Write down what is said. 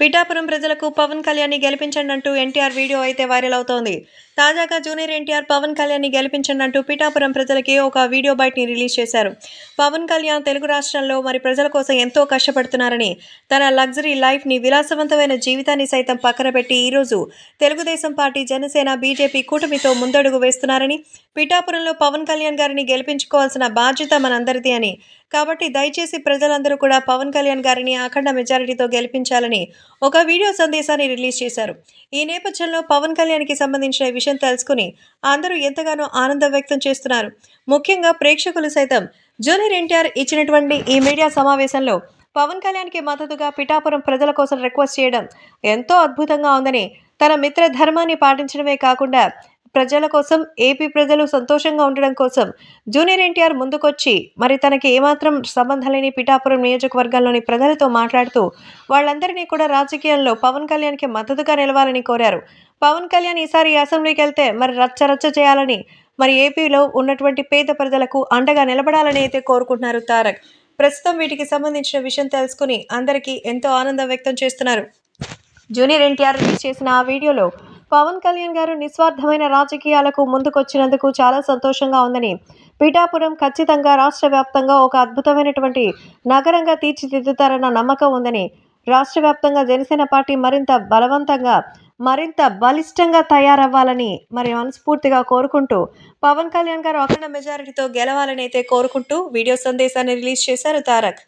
పిఠాపురం ప్రజలకు పవన్ కళ్యాణ్‌ని గెలిపించండి అంటూ ఎన్టీఆర్ వీడియో అయితే వైరల్ అవుతోంది. తాజాగా జూనియర్ ఎన్టీఆర్ పవన్ కళ్యాణ్‌ని గెలిపించండి అంటూ పిఠాపురం ప్రజలకి ఒక వీడియో బైట్‌ని రిలీజ్ చేశారు. పవన్ కళ్యాణ్ తెలుగు రాష్ట్రాల్లో మరి ప్రజల కోసం ఎంతో కష్టపడుతున్నారని, తన లగ్జరీ లైఫ్‌ని, విలాసవంతమైన జీవితాన్ని సైతం పక్కన పెట్టి ఈరోజు తెలుగుదేశం పార్టీ, జనసేన, బీజేపీ కూటమితో ముందడుగు వేస్తున్నారని, పిఠాపురంలో పవన్ కళ్యాణ్ గారిని గెలిపించుకోవాల్సిన బాధ్యత మనందరిది అని, కాబట్టి దయచేసి ప్రజలందరూ కూడా పవన్ కళ్యాణ్ గారిని అఖండ మెజారిటీతో గెలిపించాలని ఒక వీడియో సందేశాన్ని రిలీజ్ చేశారు. ఈ నేపథ్యంలో పవన్ కళ్యాణ్‌కి సంబంధించిన ఈ విషయం తెలుసుకుని అందరూ ఎంతగానో ఆనందం వ్యక్తం చేస్తున్నారు. ముఖ్యంగా ప్రేక్షకులు సైతం జూనియర్ ఎన్టీఆర్ ఇచ్చినటువంటి ఈ మీడియా సమావేశంలో పవన్ కళ్యాణ్‌కి మద్దతుగా పిఠాపురం ప్రజల కోసం రిక్వెస్ట్ చేయడం ఎంతో అద్భుతంగా ఉందని, తన మిత్ర ధర్మాన్ని పాటించడమే కాకుండా ప్రజల కోసం, ఏపీ ప్రజలు సంతోషంగా ఉండడం కోసం జూనియర్ ఎన్టీఆర్ ముందుకొచ్చి మరి తనకి ఏమాత్రం సంబంధం లేని పిఠాపురం నియోజకవర్గంలోని ప్రజలతో మాట్లాడుతూ వాళ్ళందరినీ కూడా రాజకీయాల్లో పవన్ కళ్యాణ్‌కి మద్దతుగా నిలవాలని కోరారు. పవన్ కళ్యాణ్ ఈసారి అసెంబ్లీకి వెళ్తే మరి రచ్చ చేయాలని, మరి ఏపీలో ఉన్నటువంటి పేద ప్రజలకు అండగా నిలబడాలని అయితే కోరుకుంటున్నారు తారక్. ప్రస్తుతం వీటికి సంబంధించిన విషయం తెలుసుకుని అందరికీ ఎంతో ఆనందం వ్యక్తం చేస్తున్నారు. జూనియర్ ఎన్టీఆర్ రిలీజ్ చేసిన ఆ వీడియోలో పవన్ కళ్యాణ్ గారు నిస్వార్థమైన రాజకీయాలకు ముందుకొచ్చినందుకు చాలా సంతోషంగా ఉందని, పిఠాపురం ఖచ్చితంగా రాష్ట్ర వ్యాప్తంగా ఒక అద్భుతమైనటువంటి నగరంగా తీర్చిదిద్దుతారన్న నమ్మకం ఉందని, రాష్ట్ర వ్యాప్తంగా జనసేన పార్టీ మరింత బలిష్టంగా తయారవ్వాలని మరి మనస్ఫూర్తిగా కోరుకుంటూ పవన్ కళ్యాణ్ గారు అఖండ మెజారిటీతో గెలవాలని అయితే కోరుకుంటూ వీడియో సందేశాన్ని రిలీజ్ చేశారు తారక్.